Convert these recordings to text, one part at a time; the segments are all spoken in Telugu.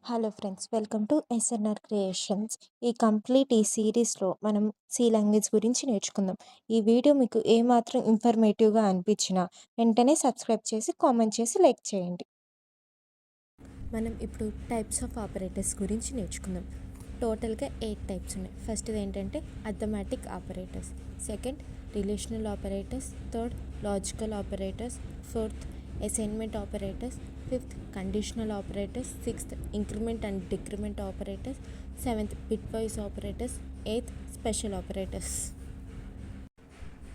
Hello friends, welcome to SNR creations. ఈ సిరీస్లో మనం సి లాంగ్వేజ్ గురించి నేర్చుకుందాం. ఈ వీడియో మీకు ఏమాత్రం ఇన్ఫర్మేటివ్గా అనిపించినా వెంటనే సబ్స్క్రైబ్ చేసి కామెంట్ చేసి లైక్ చేయండి. మనం ఇప్పుడు టైప్స్ ఆఫ్ ఆపరేటర్స్ గురించి నేర్చుకుందాం. టోటల్గా 8 టైప్స్ ఉన్నాయి. ఫస్ట్ది ఏంటంటే arithmetic operators, second relational operators, third logical operators, fourth assignment operators, fifth conditional operators, sixth increment and decrement operators, seventh bit wise operators, eighth special operators.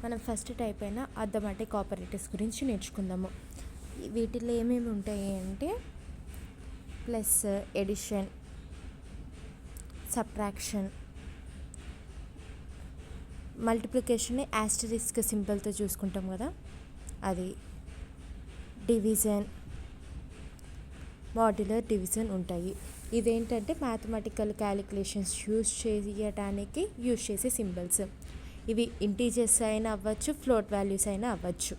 మనం ఫస్ట్ టైప్ అయిన అథమెటిక్ ఆపరేటర్స్ గురించి నేర్చుకుందాము. వీటిలో ఏమేమి ఉంటాయి అంటే ప్లస్, ఎడిషన్, సబ్ట్రాక్షన్, మల్టిప్లికేషన్ని యాస్టరిస్క్ సింబల్తో చూసుకుంటాం కదా అది, డివిజన్, మాడ్యులర్ డివిజన్ ఉంటాయి. ఇదేంటంటే మ్యాథమెటికల్ క్యాలిక్యులేషన్స్ చేయడానికి యూజ్ చేసే సింబల్స్. ఇవి ఇంటీజర్స్ అయినా అవ్వచ్చు, ఫ్లోట్ వాల్యూస్ అయినా అవ్వచ్చు.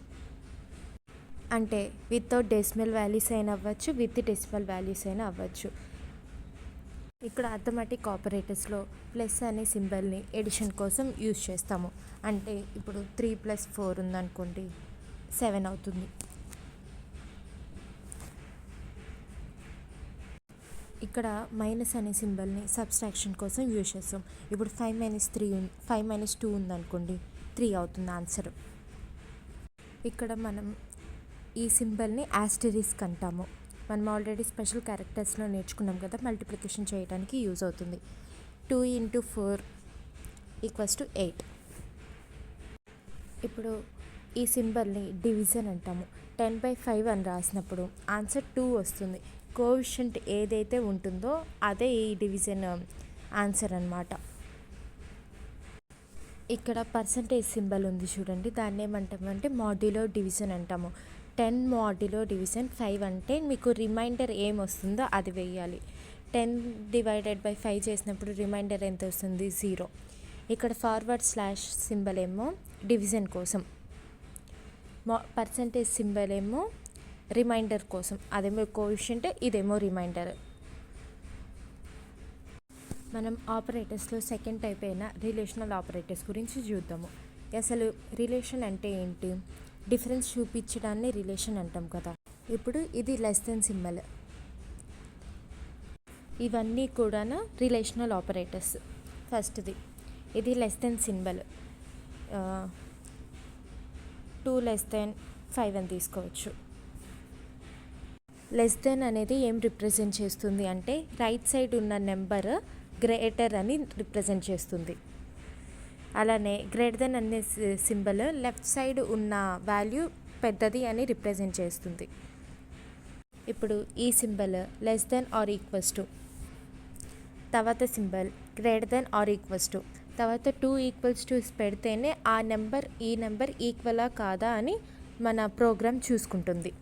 అంటే వితౌట్ డెసిమల్ వాల్యూస్ అయినా అవ్వచ్చు, విత్ డెసిమల్ వాల్యూస్ అయినా అవ్వచ్చు. ఇక్కడ అథమెటిక్ ఆపరేటర్స్లో ప్లస్ అనే సింబల్ని ఎడిషన్ కోసం యూజ్ చేస్తాము. అంటే ఇప్పుడు 3 + 4 ఉందనుకోండి, 7 అవుతుంది. ఇక్కడ మైనస్ అనే సింబల్ని సబ్స్ట్రాక్షన్ కోసం యూజ్ చేస్తాం. ఇప్పుడు 5 - 2 ఉందనుకోండి, 3 అవుతుంది ఆన్సర్. ఇక్కడ మనం ఈ సింబల్ని యాస్టరిస్క్ అంటాము. మనం ఆల్రెడీ స్పెషల్ క్యారెక్టర్స్లో నేర్చుకున్నాం కదా, మల్టిప్లికేషన్ చేయడానికి యూజ్ అవుతుంది. 2 × 4 = 8. ఇప్పుడు ఈ సింబల్ని డివిజన్ అంటాము. 10/5 అని రాసినప్పుడు ఆన్సర్ 2 వస్తుంది. కోఎఫిషియంట్ ఏదైతే ఉంటుందో అదే ఈ డివిజన్ ఆన్సర్ అన్నమాట. ఇక్కడ పర్సంటేజ్ సింబల్ ఉంది చూడండి, దాన్ని ఏమంటామంటే మాడ్యులో డివిజన్ అంటాము. 10 మాడ్యులో డివిజన్ 5 అంటే మీకు రిమైండర్ ఏం వస్తుందో అది వేయాలి. 10/5 చేసినప్పుడు రిమైండర్ ఎంత వస్తుంది? 0. ఇక్కడ ఫార్వర్డ్ స్లాష్ సింబల్ ఏమో డివిజన్ కోసం, పర్సంటేజ్ సింబల్ ఏమో రిమైండర్ కోసం. అదేమో కోఎఫిషియంట్, ఇదేమో రిమైండర్. మనం ఆపరేటర్స్లో సెకండ్ టైప్ అయిన రిలేషనల్ ఆపరేటర్స్ గురించి చూద్దాము. అసలు రిలేషన్ అంటే ఏంటి? డిఫరెన్స్ చూపించడాన్ని రిలేషన్ అంటాం కదా. ఇప్పుడు ఇది లెస్ దెన్ సింబల్. ఇవన్నీ కూడా రిలేషనల్ ఆపరేటర్స్. ఫస్ట్ది ఇది లెస్ దెన్ సింబల్, 2 < 5 అని తీసుకోవచ్చు. లెస్ దెన్ అనేది ఏం రిప్రజెంట్ చేస్తుంది అంటే రైట్ సైడ్ ఉన్న నెంబర్ గ్రేటర్ అని రిప్రజెంట్ చేస్తుంది. అలానే గ్రేటర్ దెన్ అనే సింబల్ లెఫ్ట్ సైడ్ ఉన్న వాల్యూ పెద్దది అని రిప్రజెంట్ చేస్తుంది. ఇప్పుడు ఈ symbol less than or equals to, తర్వాత symbol greater then or equals to, తర్వాత 2 = 2 పెడితేనే ఆ నెంబర్ ఈ నెంబర్ ఈక్వలా కాదా అని మన ప్రోగ్రామ్ చూసుకుంటుంది.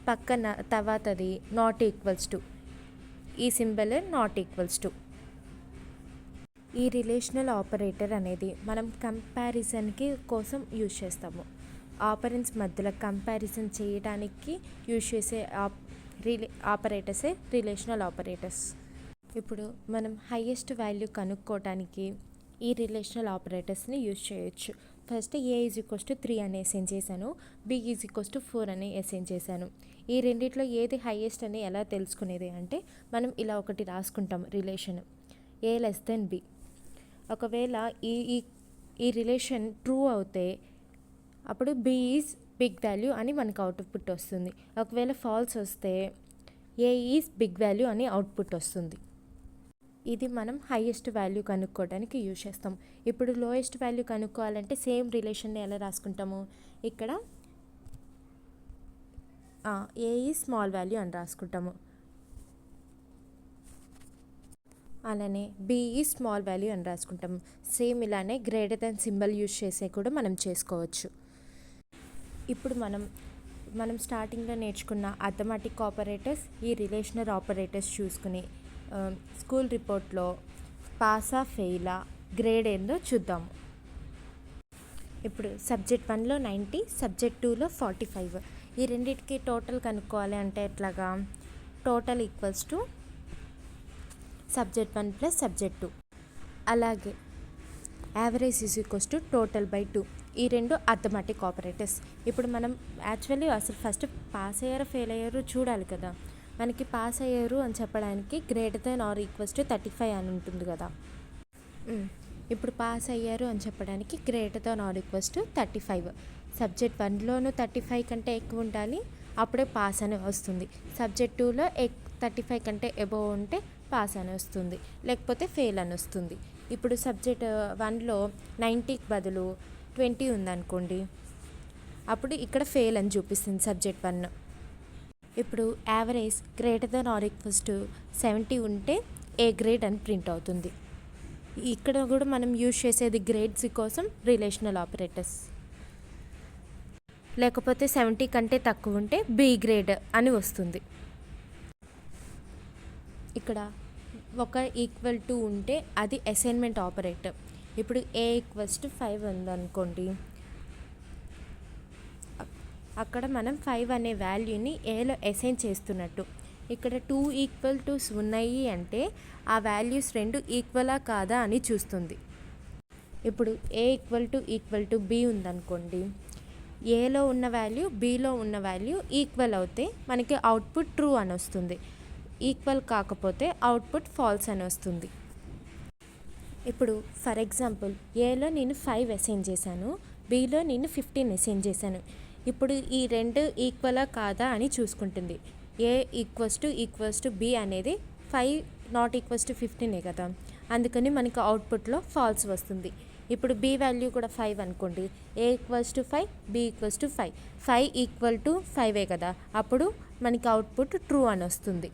పక్కన తర్వాతది నాట్ ఈక్వల్స్ టు, ఈ సింబల్ నాట్ ఈక్వల్స్ టు. ఈ రిలేషనల్ ఆపరేటర్ అనేది మనం కంపారిజన్కి కోసం యూజ్ చేస్తాము. ఆపరెంట్స్ మధ్యలో కంపారిజన్ చేయడానికి యూజ్ చేసే ఆపరేటర్సే రిలేషనల్ ఆపరేటర్స్. ఇప్పుడు మనం హైయెస్ట్ వాల్యూ కనుక్కోవడానికి ఈ రిలేషనల్ ఆపరేటర్స్ని యూజ్ చేయొచ్చు. ఫస్ట్ A = 3 అని అసైన్ చేశాను, B = 4 అని అసైన్ చేశాను. ఈ రెండిట్లో ఏది హైయెస్ట్ అని ఎలా తెలుసుకునేది అంటే మనం ఇలా ఒకటి రాసుకుంటాం రిలేషన్ A < B. ఒకవేళ ఈ రిలేషన్ ట్రూ అవుతే అప్పుడు B ఈజ్ బిగ్ వాల్యూ అని మనకు అవుట్పుట్ వస్తుంది. ఒకవేళ ఫాల్స్ వస్తే A ఈజ్ బిగ్ వాల్యూ అని అవుట్పుట్ వస్తుంది. ఇది మనం హైయెస్ట్ వాల్యూ కనుక్కోవడానికి యూజ్ చేస్తాం. ఇప్పుడు లోయెస్ట్ వాల్యూ కనుక్కోవాలంటే సేమ్ రిలేషన్ని ఎలా రాసుకుంటాము? ఇక్కడ A ఈజ్ స్మాల్ వాల్యూ అని రాసుకుంటాము. అలానే B ఈజ్ స్మాల్ వాల్యూ అని రాసుకుంటాము. సేమ్ ఇలానే గ్రేటర్ దెన్ సింబల్ యూజ్ చేసే కూడా మనం చేసుకోవచ్చు. ఇప్పుడు మనం స్టార్టింగ్లో నేర్చుకున్న అథమెటిక్ ఆపరేటర్స్, ఈ రిలేషనల్ ఆపరేటర్స్ చూసుకుని స్కూల్ రిపోర్ట్లో పాసా ఫెయిలా గ్రేడ్ ఏందో చూద్దాము. ఇప్పుడు సబ్జెక్ట్ 1లో 90, సబ్జెక్ట్ 2లో 45. ఈ రెండింటికి టోటల్ కనుక్కోవాలి అంటే ఎట్లాగా? Total equals to subject 1 plus subject 2. అలాగే average is equals to total by 2. ఈ రెండు అర్థమెటిక్ ఆపరేటర్స్. ఇప్పుడు మనం యాక్చువల్లీ అసలు ఫస్ట్ పాస్ అయ్యారో ఫెయిల్ అయ్యారో చూడాలి కదా. మనకి పాస్ అయ్యారు అని చెప్పడానికి greater then or equals to 35 అని ఉంటుంది కదా. ఇప్పుడు పాస్ అయ్యారు అని చెప్పడానికి greater then or equals to 35. Subject 1లోనూ 35 కంటే ఎక్కువ ఉండాలి, అప్పుడే పాస్ అని వస్తుంది. సబ్జెక్ట్ 2లో 35 కంటే ఎబోవ్ ఉంటే పాస్ అని వస్తుంది, లేకపోతే ఫెయిల్ అని వస్తుంది. ఇప్పుడు సబ్జెక్ట్ 1లో 90కి బదులు 20 ఉందనుకోండి, అప్పుడు ఇక్కడ ఫెయిల్ అని చూపిస్తుంది సబ్జెక్ట్ 1. ఇప్పుడు average greater then or equals to 70 ఉంటే ఏ గ్రేడ్ అని ప్రింట్ అవుతుంది. ఇక్కడ కూడా మనం యూజ్ చేసేది గ్రేడ్స్ కోసం రిలేషనల్ ఆపరేటర్స్. లేకపోతే 70 కంటే తక్కువ ఉంటే బి గ్రేడ్ అని వస్తుంది. ఇక్కడ ఒక ఈక్వల్ టు ఉంటే అది అసైన్మెంట్ ఆపరేటర్. ఇప్పుడు ఏ ఈక్వల్స్ టు 5 ఉందనుకోండి, అక్కడ మనం 5 అనే వాల్యూని ఏలో అసైన్ చేస్తున్నట్టు. ఇక్కడ 2 ఈక్వల్ టుస్ ఉన్నాయి అంటే ఆ వాల్యూస్ రెండు ఈక్వలా కాదా అని చూస్తుంది. ఇప్పుడు ఏ ఈక్వల్ టు బి ఉందనుకోండి, ఏలో ఉన్న వాల్యూ బిలో ఉన్న వాల్యూ ఈక్వల్ అవుతే మనకి అవుట్పుట్ ట్రూ అని వస్తుంది, ఈక్వల్ కాకపోతే అవుట్పుట్ ఫాల్స్ అని వస్తుంది. ఇప్పుడు ఫర్ ఎగ్జాంపుల్ ఏలో నేను 5 అసైన్ చేశాను, బిలో నేను 15 అసైన్ చేశాను. ఇప్పుడు ఈ రెండు ఈక్వలా కాదా అని చూసుకుంటుంది. ఏ ఈక్వల్స్ టు బి అనేది 5 నాట్ ఈక్వల్స్ టు 15 కదా, అందుకని మనకి అవుట్పుట్లో ఫాల్స్ వస్తుంది. ఇప్పుడు బి వాల్యూ కూడా 5 అనుకోండి, A equals to 5, B equals to 5, 5 equal to 5 కదా, అప్పుడు మనకి అవుట్పుట్ ట్రూ అని వస్తుంది.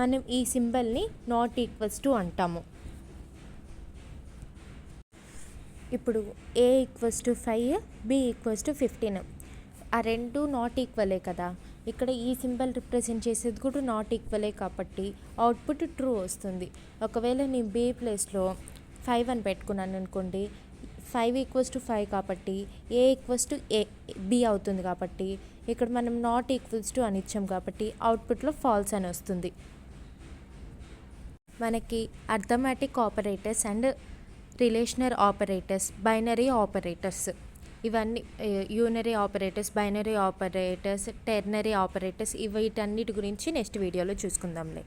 మనం ఈ సింబల్ని నాట్ ఈక్వల్స్ టు అంటాము. ఇప్పుడు A equals to 5, B equals to 15, ఆ రెండు నాట్ ఈక్వలే కదా. ఇక్కడ ఈ సింబల్ రిప్రజెంట్ చేసేది కూడా నాట్ ఈక్వలే కాబట్టి అవుట్పుట్ ట్రూ వస్తుంది. ఒకవేళ నేను బి ప్లేస్లో 5 అని పెట్టుకున్నాను అనుకోండి, 5 ఈక్వల్స్ టు 5 కాబట్టి ఏ ఈక్వల్స్ టు ఏ బి అవుతుంది కాబట్టి ఇక్కడ మనం నాట్ ఈక్వల్స్ టు అని ఇచ్చాం కాబట్టి అవుట్పుట్లో ఫాల్స్ అని వస్తుంది. మనకి arithmetic operators and relational operators, binary operators, ఇవన్నీ unary operators, binary operators, ternary operators, వీటన్నిటి గురించి నెక్స్ట్ వీడియోలో చూసుకుందాంలే.